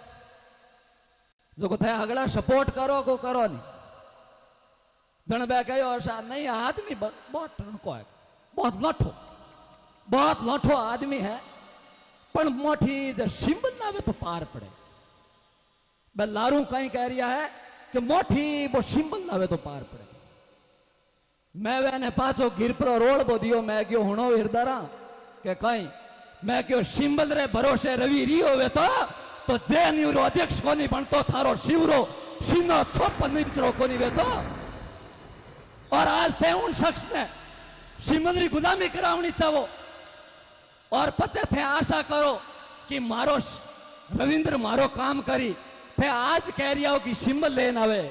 Speaker 1: जो को थे अगला सपोर्ट करो को करो नहीं जन बे कहो ऐसा नहीं आदमी बहुत टनको है, बहुत लठो आदमी है। पण मोठी जो सिंबल लावे तो पार पड़े। मैं लारू कहीं कह रिया है कि मोठी वो सिंबल लावे तो पार पड़े। मैं वेने पाछो गिर पर रोड बो दियो, मैं क्यों हुणो हिरदारा के कहीं मैं क्यों सिंबल रे भरोसे रवि री होवे तो जेएनयू रो अध्यक्ष कोनी बनतो, थारो शिवरो सीनो 56 इंच रो कोनी वे तो। और आज थे उन शख्स ने सिंबल री गुलामी करावनी चाहो और पचे थे आशा करो कि मारो रविंद्र मारो काम करी थे आज कह रिया हो कि सिंबल लेन आवे।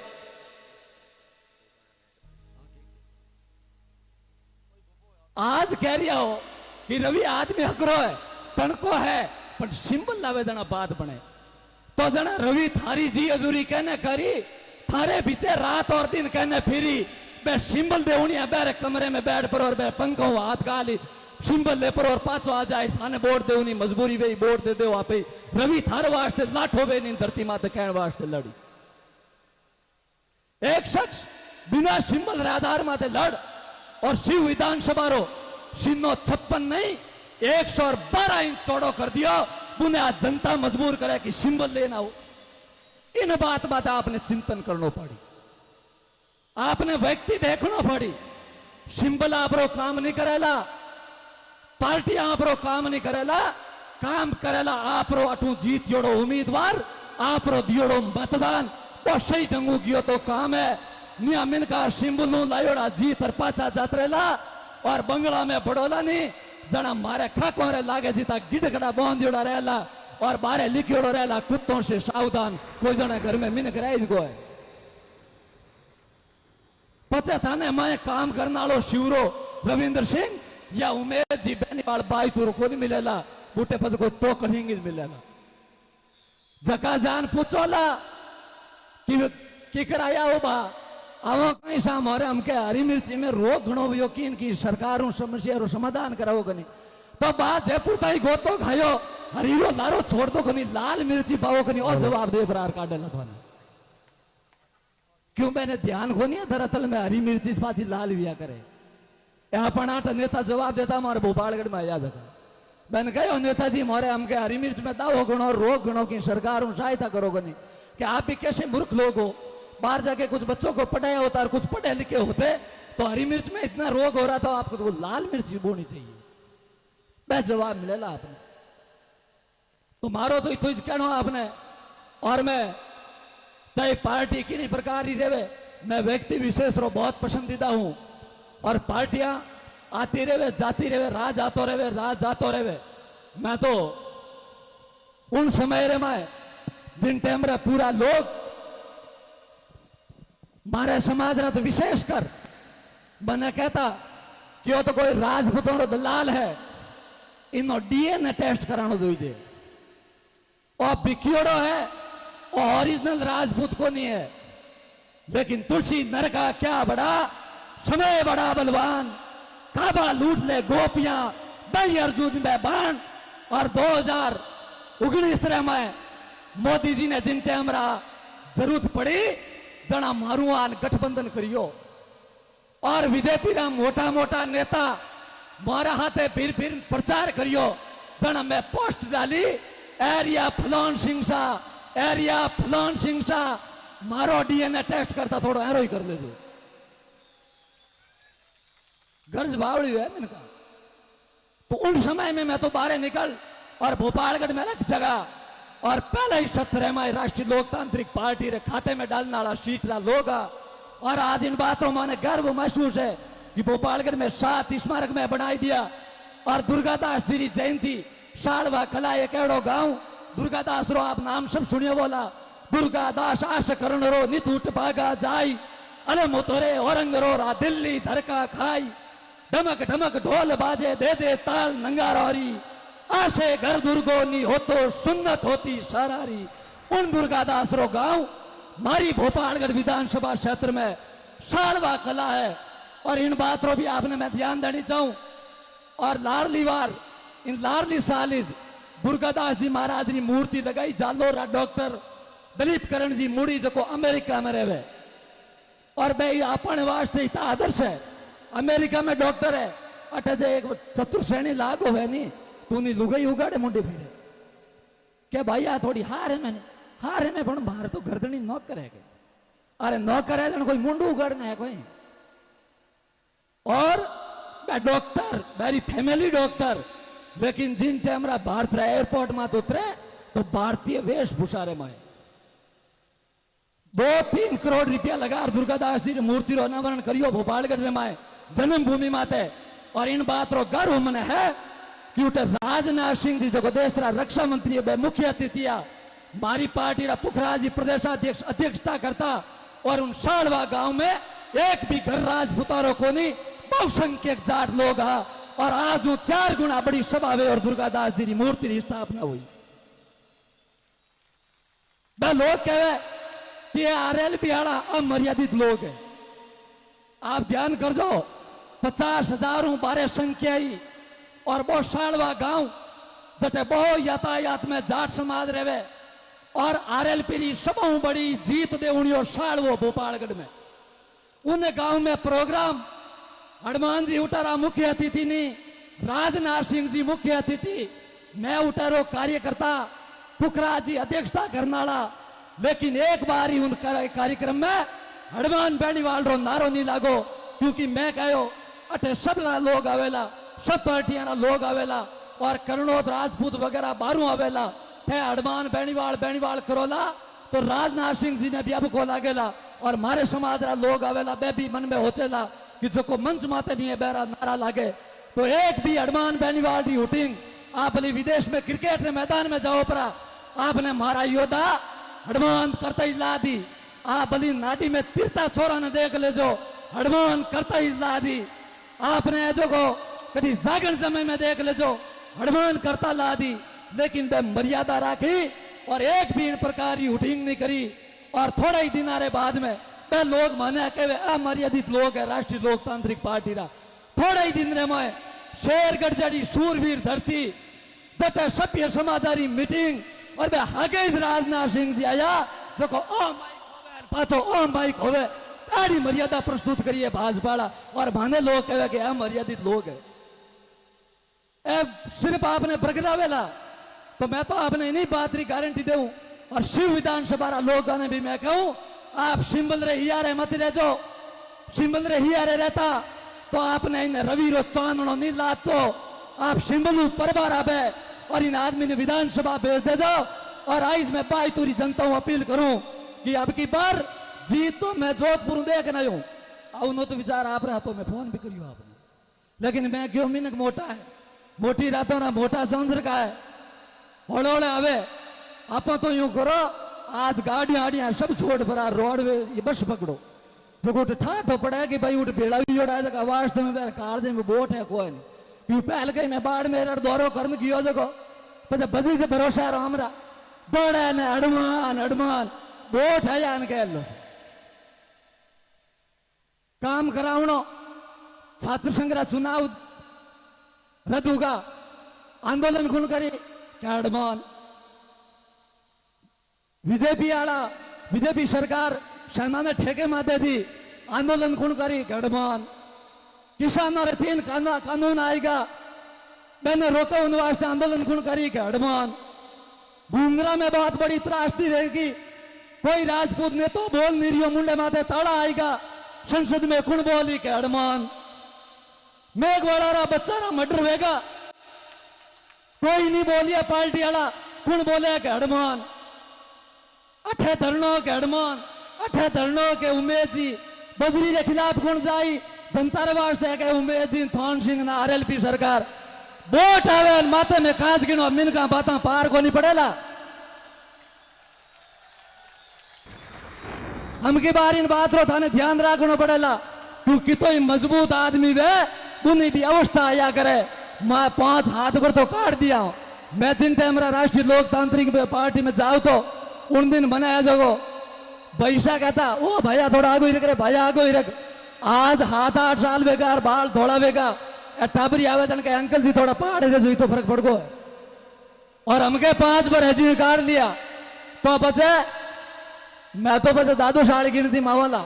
Speaker 1: आज कह रिया हो कि रवि आदमी हकरो है, तणको है, पर सिंबल लावे जना बात बने तो जना रवि थारी जी अजूरी कहने करी, थारे पीछे रात और दिन कहने फिरी बे सिंबल देवनी है, बेरे कमरे में बैठ पर और बे पंखों हाथ गाली सिंबल ले पर और पाछो आ जाए थाने बोर्ड देवनी मजबूरी वे बोर्ड दे दे आप रवि थार वास्ते लाठो वे नहीं धरती माते कहने वास्ते लड़ी। एक शख्स बिना सिंबल रे आधार माते लड़ और शिव विधानसभा रो सीनो 56 नहीं 112 इंच चौड़ो कर दिया। बुने आज जनता मजबूर करे कि सिंबल लेना हो। इन बात आपने चिंतन करना पड़ी, आपने व्यक्ति देखना पड़ी। सिंबल आप रो काम नहीं करेला, पार्टी आप रो काम नहीं करेला, काम करेला आप रो अटू जीत जोड़ो उम्मीदवार, आप रो दियोड़ो मतदान वो सही ढंगू गयो तो काम है। नियमिन का सिंबल लायोड़ा जीत और पाचा जातरेला और बंगला में बड़ोला नहीं जना मारे खाको रे लागे जीता गिड़गड़ा बांधियोड़ा रहेला और बारे लिखियोड़ो रहेला कुत्तों से सावधान, कोई जना घर में मिनक रह गो है। पचे थाने मैं काम करने वालो शिवरो रविंद्र सिंह या उमेश जी बेनीवाल बाई तुर को नहीं मिलेला, बूटे पर कोई तो करेंगे मिलेला। जका जान पूछोला कि कराया हो बा आवो कहीं सा हमारे हमके हरी मिर्ची में रोग घणो भी कि इनकी सरकारों समस्या रो समाधान कराओ कनी तो बात जयपुर ताई गोतो खायो हरीरो लारो छोड़ दो कनी लाल मिर्ची पाओ कनी और जवाब दे बरार काटे ना थाने। क्यों मैंने ध्यान को नहीं दरअसल में हरी मिर्ची पाची लाल विया करे यहाँ पनाट नेता जवाब देता हमारे भोपालगढ़ में आया था। मैंने कहो नेताजी मोरे हमके हरी मिर्च में दावो गणो रोग गणो की सरकारों सहायता करो कनी कि आप भी कैसे मूर्ख लोग हो, बाहर जाके कुछ बच्चों को पढ़ाया होता और कुछ पढ़े लिखे होते तो हरी मिर्च में इतना रोग हो रहा था आपको तो वो लाल मिर्च बोनी चाहिए। वह जवाब मिलेला आपने तुम्हारो तो इतो कहना आपने। और मैं चाहे पार्टी की नहीं प्रकार ही रहे, मैं व्यक्ति विशेष रो बहुत पसंदीदा हूं और पार्टियां आती रहे जाती रहे राज आतो रहे राज जातो रहे। मैं तो उन समय रे मैं जिन टाइम रे पूरा लोग मारे समाज रा तो विशेष कर बने कहता कि वो तो कोई राजपूतों रो दलाल है, इनो डीएनए टेस्ट करानो जोईजे और बिकियोड़ो है और ओरिजिनल राजपूत को नहीं है। लेकिन तुलसी नर का क्या बड़ा समय बड़ा बलवान, काबा लूट ले गोपियां बई अर्जुन में बाण। और 2019 में मोदी जी ने जिन टाइम जरूरत पड़ी जना मारुआन गठबंधन करियो और बीजेपी रा मोटा मोटा नेता मारा हाथे फिर प्रचार करियो जना मैं पोस्ट डाली एरिया फलान सिंह सा एरिया फलान सिंह सा मारो डीएनए टेस्ट करता थोड़ा एरो ही कर ले जो गर्ज बावड़ी है मैंने कहा। तो उन समय में मैं तो बाहर निकल और भोपालगढ़ में अलग जगह और पहले ही सत्र में राष्ट्रीय लोकतांत्रिक पार्टी रे खाते में डालने वाला सीट रा लोग और आज इन बातों में गर्व महसूस है कि भोपालगढ़ में 7 स्मारक में बनाई दिया और दुर्गादास जी जयंती साड़वा कला एक एड़ो गांव दुर्गादास रो आप नाम सब सुनियो बोला दुर्गादास आश करण रो नित उठ भागा जाई अले मोतरे औरंग रो रा दिल्ली धरका खाई ढमक ढमक ढोल बाजे दे दे ताल नंगारोरी आशे घर दुर्गो नी हो तो सुन्नत होती सरारी। उन दुर्गादास रो गांव मारी भोपालगढ़ विधानसभा क्षेत्र में साड़वा कला है और इन बातों भी आपने मैं ध्यान देनी चाहूं। और लाडली वार इन लाडली सालिज दुर्गादास जी महाराज की मूर्ति लगाई जालोरा डॉक्टर दलीप करण जी मुड़ी जो अमेरिका में रहे और भाई अपने वास्ते इतना आदर्श है। अमेरिका में डॉक्टर है अटे एक चतुर श्रेणी लाग हो नहीं तू नहीं लुगाई उगाड़े मुंडे फिरे
Speaker 3: કે ભાઈ આ થોડી હારે મેં પણ મારે તો ગરદણી ન કરે કે अरे न करे तो कोई मुंडू उगड़ना है कोई। और मैं डॉक्टर मेरी फैमिली डॉक्टर, लेकिन जिन टाइम भारत एयरपोर्ट में तो उतरे तो भारतीय वेशभूषा रे में 2-3 करोड़ रुपया लगा दुर्गादास जी मूर्ति रो अनावरण करियो भोपालगढ़ रे में जन्मभूमि माते। और इन बात रो गर्व मने है कि उठे राजनाथ सिंह जी जो देश रा रक्षा मंत्री बे मुख्य अतिथि मारी पार्टी रा पुखराज जी प्रदेशाध्यक्ष अध्यक्षता करता। और उन सालवा गांव में एक भी घर राजपूतारों को नहीं, बहुसंख्यक जाट लोग हा। और आज वो 4 गुना बड़ी सभा हुई और दुर्गादास जी की मूर्ति की स्थापना हुई। वह लोग कहे कि आरएलपी वाला अमर्यादित लोग है। आप ध्यान कर जो 50,000 बारे संख्या ही और बहुत सालवा गांव जटे बहुत यातायात में जाट समाज रहे। और आरएलपी सब बड़ी जीत दे उड़ियो सालवो भोपालगढ़ में उन गांव में प्रोग्राम हनुमान जी उतारा मुख्य अतिथि नहीं, राजनाथ सिंह जी मुख्य अतिथि, मैं उतारो कार्यकर्ता, पुखराज जी अध्यक्षता करनाला। लेकिन एक बार ही उन कार्यक्रम में हनुमान बेनीवाल रो नारो नहीं लागो, क्योंकि मैं कहो अटे सब लोग आवेला, सब पार्टियां लोग आवेला और करणोद राजपूत वगैरह बारू आवेला थे। हनुमान बेनीवाल करोला तो राजनाथ सिंह जी ने भी अब को लागेला और मारे समाज रा लोग आवेला बे भी मन में होचेला कि जो को मंच माते नहीं है बेरा नारा लागे। तो एक भी हनुमान बेनीवाल की हुटिंग आप अली विदेश में क्रिकेट के मैदान में जाओ परा आपने मारा योद्धा हनुमान करता ही ला दी। आप अली नाटी में तिरता छोरा ने देख ले जो हनुमान करता ही ला दी। आपने जो को कभी जागरण समय में देख ले जो हनुमान करता ला दी। लेकिन वह मर्यादा राखी और एक भी इन प्रकार की हुटिंग नहीं करी। और थोड़ा ही दिन आरे बाद में वह लोग माने के वे अमर्यादित लोग है राष्ट्रीय लोकतांत्रिक पार्टी रा। थोड़ा ही दिन रे में शेरगढ़ जड़ी सूरवीर धरती जटे सभ्य समाजारी मीटिंग और वे हागे राजनाथ सिंह जी आया जो को पाचो माइक होवे तारी मर्यादा प्रस्तुत करिए भाजपा और माने लोग कहे कि अमर्यादित लोग है। सिर्फ आपने बरगदावेला तो मैं तो आपने नहीं बात की गारंटी दूं। और शिव विधानसभा लोगों ने भी मैं कहूं आप सिंबल रे हियारे मत रह जो, सिंबल रे हियारे रहता तो आपने इन रवि रो चांदनो नहीं लात तो आप सिंबल पर बार आवे और इन आदमी ने विधानसभा भेज दे जाओ। और आज मैं बाईतूरी जनता को अपील करूं कि अब की बार जीत तो मैं जोधपुर देख नहीं हूं आओ तो विचार आप रहा तो मैं फोन भी करियो आपने। लेकिन मैं क्यों मिनक मोटा है मोटी रातों ना मोटा चंद्र का है होड़े आवे आप तो यूं करो आज गाड़ियां आड़ियां सब छोड़ पड़ा रोड वे ये बस पकड़ो तो गोट ठा तो पड़ा कि भाई उठ बेड़ा भी जोड़ा जगह आवाज तो मैं कार में बोट है कोई नहीं क्यों पहल गई मैं बाढ़ मेरा दौरो करने की जगह पता बजी के भरोसा रहा हमारा दौड़ा ने अड़मान बोट है यान कह लो काम करावनो छात्र संघ चुनाव रद्द होगा आंदोलन खुल करी अड़मान बीजेपी सरकार सेना ने ठेके माते थी आंदोलन खुल करी गड़मान किसानों रे 3 कानून आएगा मैंने रोका उन वास्ते आंदोलन खुल करी गड़मान भूंगरा में बहुत बड़ी त्रासदी रहेगी कोई राजपूत ने तो बोल नहीं रियो मुंडे माते ताड़ा आएगा संसद में खुण बोली के अड़मान मेघवाड़ा रा बच्चा रा मर्डर होगा कोई नहीं बोलिया पार्टी वाला खुण बोले के अड़मान अठे धरणों के अड़मान अठे धरणों के उमेद जी बजरी के खिलाफ खुण जाई जनता रे वास्ते के उमेद जी थॉन सिंह ना आरएलपी सरकार वोट आवे माथे में कांच गिनो मिनका बाता पार को नहीं पड़ेला। हम की बार इन बात रो थाने ध्यान रखना पड़ेला क्योंकि तो मजबूत आदमी वे उन्हीं भी अवस्था आया करे मैं 5 हाथ पर तो काट दिया हूं। मैं जिन टाइम राष्ट्रीय लोकतांत्रिक पार्टी में जाऊं तो उन दिन बनाया जगो भैसा कहता ओ भैया थोड़ा आगो ही रख रे भैया आगो ही रख आज 7-8 साल बेकार बाल थोड़ा बेगा टाबरी आवेदन के अंकल जी थोड़ा पहाड़ है जो तो फर्क पड़ गो और हमके 5 बार हजी काट लिया तो बचे मैं तो बचे दादू साड़ी गिनती मावाला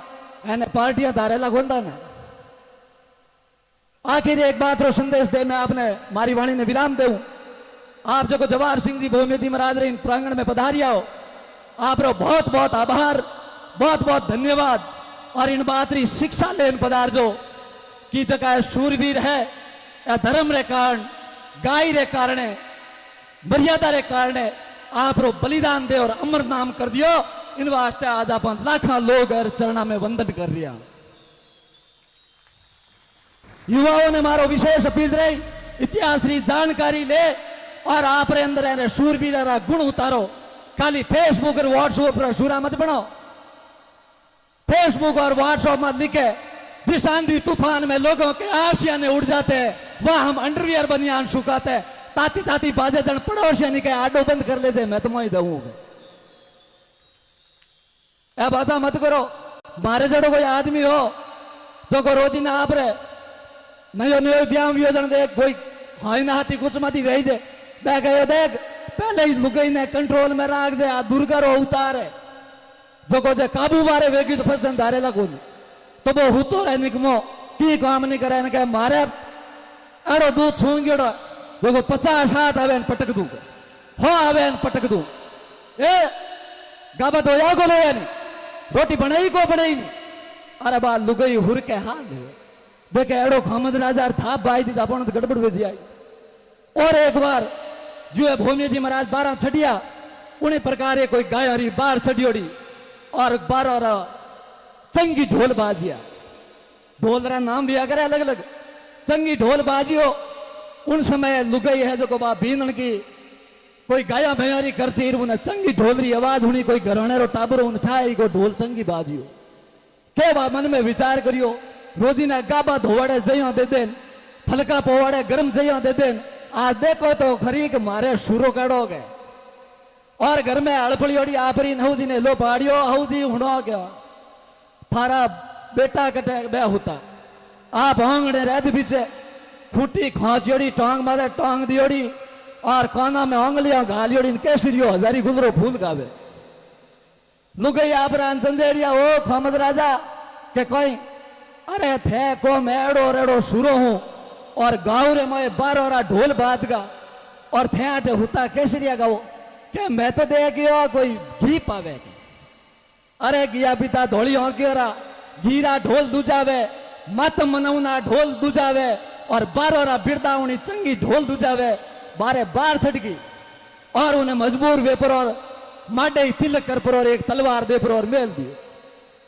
Speaker 3: एने पार्टियां धारेला खोलता ने। आखिर एक बात रो संदेश दे मैं आपने मारी वाणी ने विराम दे आप जो जवाहर सिंह जी भोमे जी महाराज रे इन प्रांगण में पधारिया हो, आप रो बहुत बहुत आभार, बहुत बहुत धन्यवाद। और इन बात री शिक्षा लेन पधार जो की जगह शूरवीर है या धर्म रे कारण, गाय रे कारण, मर्यादा रे कारण आप रो बलिदान दे और अमर नाम कर दियो। इन वास्ते आज अपन लाखा लोग चरणा में वंदन कर रिया। युवाओं ने मारो विशेष अपील रही, इतिहास री जानकारी ले और आप रे अंदर है शूरवीर रा गुण उतारो। खाली फेसबुक और व्हाट्सएप पर शूरा मत बनो। फेसबुक और व्हाट्सएप मत लिखे जिस आंधी तूफान में लोगों के आशियाने उड़ जाते हैं, वहां हम अंडरवियर बनियान सुखाते हैं। ताती ताती बाजे जन पड़ोसिया नहीं कहे आडो बंद कर लेते, मैं तो वहीं जाऊंगा। ए बात मत करो। मारे जड़ो कोई आदमी हो जो को रोजी ना आप रे नयो नयो ब्याह वियोजन देख कोई हाई ना हाथी कुछ मती भेजे बै गयो देख पहले ही लुगई ने कंट्रोल में राख दे। आ दुर्गा रो उतारे जो को जे काबू मारे वेगी तो फस धारे लगो तो वो हुतो रहे निकमो की काम नहीं करे ने कहे मारे अड़ो दूध छूंगेड़ो जो को 50-60 आवे पटक दू हो आवे पटक दू। ए गाबा तो या को ले नहीं रोटी बनाई को बनाई नहीं। अरे बा लुगई हुर के हाल देखे एड़ो खामद राजा था बाई दी अपन तो गड़बड़ भेजी आई। और एक बार जो है भोमी जी महाराज 12 छड़िया उन्हीं प्रकार कोई गाय हरी 12 छड़ियोड़ी और 12 चंगी ढोल बाजिया। ढोल रा नाम भी अगर अलग अलग चंगी ढोल बाजियो। उन समय लुगई है जो को बा बीनन की कोई गाया भैयारी करती उन्हें चंगी ढोल री आवाज हुई कोई घराने रो टाबर उन ठाई को ढोल चंगी बाजियो। के बा मन में विचार करियो रोजी ना गाबा धोवाड़े जइयो दे देन फलका पोवाड़े गरम जइयो दे देन। आज देखो तो खरी के मारे शुरू करोगे और घर में अड़पड़ियोड़ी आपरी नहूजी ने लो पाड़ियो हऊजी हुड़ो गया थारा बेटा कटे बे होता आप आंगड़े रहत पीछे खूटी खांचियोड़ी टांग मारे टांग दियोड़ी और काना में आंगलियां घालियोड़ी केसरियो हजारी गुजरो फूल गावे। लुगई आप रान संदेड़िया ओ खामद राजा के कोई अरे थे को मैं एड़ो रेड़ो शुरू हूं और गाँव रे मैं 12 ढोल बाज गा और थे आटे हुता केसरिया गाओ के मैं तो दे गयो कोई घी पावे। अरे गिया पिता धोली हो गया गीरा ढोल दूजावे मत मनौना ढोल दूजावे और 12 बिरदावनी चंगी ढोल दूजावे 12 छटकी और उन्हें मजबूर वे पर और माडे तिलक कर पर और एक तलवार दे पर और मेल दिए।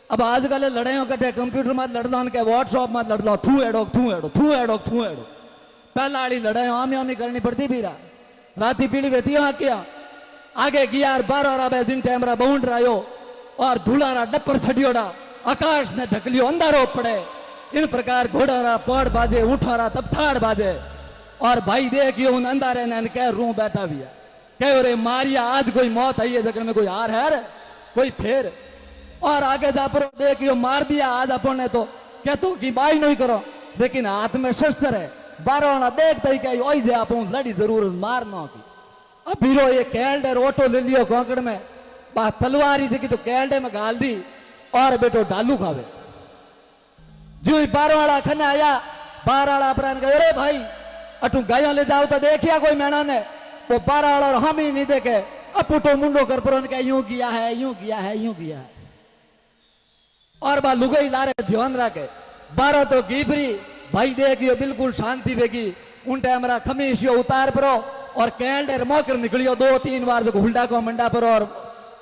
Speaker 3: अब आजकल लड़ाइयों कटे कंप्यूटर मत लड़ लो के व्हाट्सएप मत लड़ लो थू एडो थू एडो थू एडो थू एडो। पहला आड़ी लड़ाई आमी आमी करनी पड़ती भी रहा राती पीड़ी वेती हाँ किया आगे गिया 12 दिन टाइम रा बाउंड रायो और धूलारा डपर छड़ियोड़ा आकाश ने ढक लियो अंधारो पड़े। इन प्रकार घोड़ा पड़ बाजे उठारा तबथाड़ बाजे और भाई देखियो उन अंधारे ने कह रू बैठा भी है कह रे मारिया आज कोई मौत आई है जगह में कोई हार है कोई फेर और आगे जा पर देखियो मार दिया आज अपन ने तो क्या तो की बाई नहीं करो लेकिन हाथ में शस्त्र है 12 देखते ही कही ओई जे आप लड़ी जरूर मारना की। अब हीरो ये कैलडर ऑटो ले लियो कांकड़ में बात तलवारी थी तो कैलडे में गाल दी और बेटो डालू खावे। जो 12 खने आया 12 अपरान गए अरे भाई अटू गाया ले जाओ तो देखिया कोई मैना ने वो 12 और हम ही नहीं देखे अब पुटो मुंडो कर पर उनका यूं किया है यूं किया है यूं किया है और बा लुगई लारे ध्यान रखे 12 तो गीबरी भाई देखियो बिल्कुल शांति बेगी उन टाइम रा खमीसियो उतार परो और कैलडर मोकर निकलियो 2-3 बार जो हुल्डा को मंडा पर और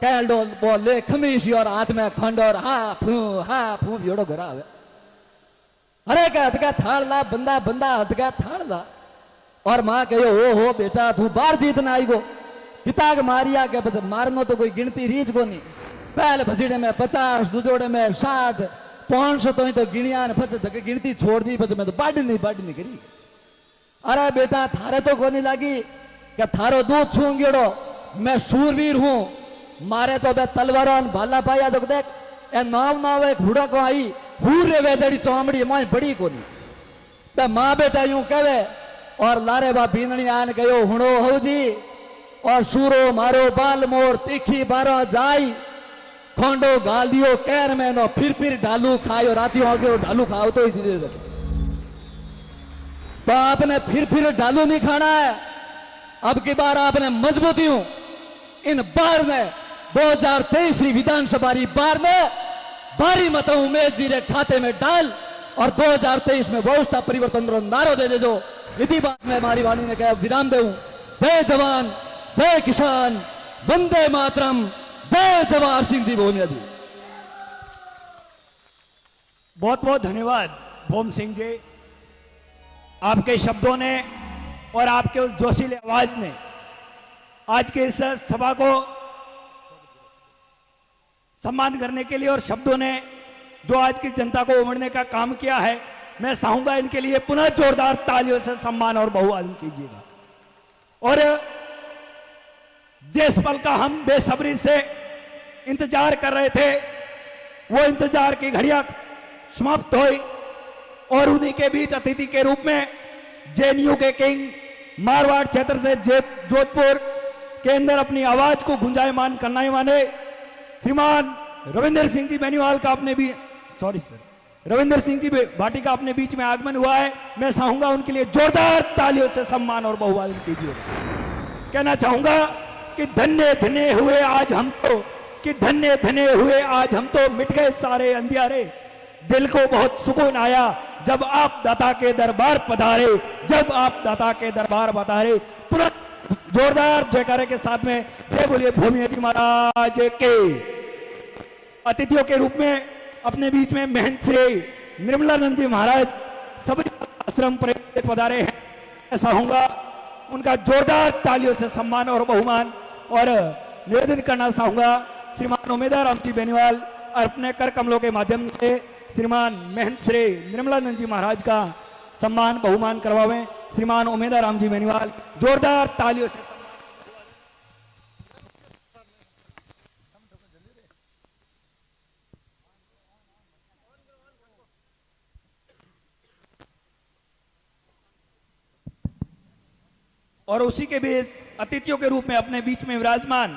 Speaker 3: कैलडो बोले खमीसियो और हाथ में खंड और हा फू योड़ो घरा आवे। अरे क्या हथका थाड़ ला बंदा बंदा हथका थाड़ ला और मां कहो ओ हो बेटा तू बार जीतना आई गो पिताग मारिया के मारनो तो कोई गिनती रीच को नहीं पहले भजीड़े में 50 दुजोड़े में 60 500 तो गिनिया ने फच गिनती छोड़ दी मैं तो बाढ़ नहीं करी। अरे बेटा थारे तो कोनी लगी क्या थारो दूध छूंगेड़ो मैं शूरवीर हूं मारे तो बे तलवारों भाला पाया तो देख ए नाव एक हुड़ा को आई हुरे वेदड़ी चौमड़ी माई बड़ी कोनी तो माँ बेटा यूं कहे और लारे बा बीनणी आन गयो हुणो हो जी और सूरो मारो बाल मोर तीखी बारो जाई खोंडो गालियो कैर में नो फिर ढालू खायो राती हो गयो ढालू खाओ तो ही धीरे तो आपने फिर ढालू नहीं खाना है अब की बार आपने मजबूतियों इन बार ने 2023 री विधानसभा री बार ने भारी मतों उमेश जी रे खाते में डाल और 2023 में व्यवस्था परिवर्तन रो नारो दे दे जो इसी बात में हमारी वाणी ने कहा विराम देऊं। जय जवान, जय किसान, वंदे मातरम, जय जवाहर सिंह जी भोमिया जी।
Speaker 4: बहुत बहुत धन्यवाद भोम सिंह जी। आपके शब्दों ने और आपके उस जोशीले आवाज ने आज के इस सभा को सम्मान करने के लिए और शब्दों ने जो आज की जनता को उमड़ने का काम किया है, मैं चाहूंगा इनके लिए पुनः जोरदार तालियों से सम्मान और बहुआदम कीजिएगा। और जिस पल का हम बेसब्री से इंतजार कर रहे थे, वो इंतजार की घड़ियां समाप्त हुई और उन्हीं के बीच अतिथि के रूप में जेएनयू के किंग, मारवाड़ क्षेत्र से जोधपुर के अंदर अपनी आवाज को गुंजायमान करने वाले श्रीमान रविंदर सिंह जी बेनीवाल का अपने भी रविंदर सिंह जी भाटी का अपने बीच में आगमन हुआ है। मैं चाहूंगा उनके लिए जोरदार तालियों से सम्मान और बहुआदम कीजिए। कहना चाहूंगा कि धन्य धन्य हुए आज हम तो, कि धन्य धन्य हुए आज हम तो, मिट गए सारे अंधियारे, दिल को बहुत सुकून आया जब आप दाता के दरबार पधारे, जब आप दाता के दरबार पधारे। पुनः जोरदार जयकारे के साथ में जय बोलिए भूमिया जी महाराज के। अतिथियों के रूप में अपने बीच में महंत श्री निर्मलानंद जी महाराज सभी आश्रम पर पधारे हैं। ऐसा होगा उनका जोरदार तालियों से सम्मान और बहुमान और निवेदन करना चाहूंगा श्रीमान उमेदवार राम जी बेनीवाल और अपने कर कमलों के माध्यम से श्रीमान महंत श्री निर्मलानंद जी महाराज का सम्मान बहुमान करवावें। श्रीमान उमेदवार राम जी बेनीवाल जोरदार तालियों से और उसी के बीच अतिथियों के रूप में अपने बीच में विराजमान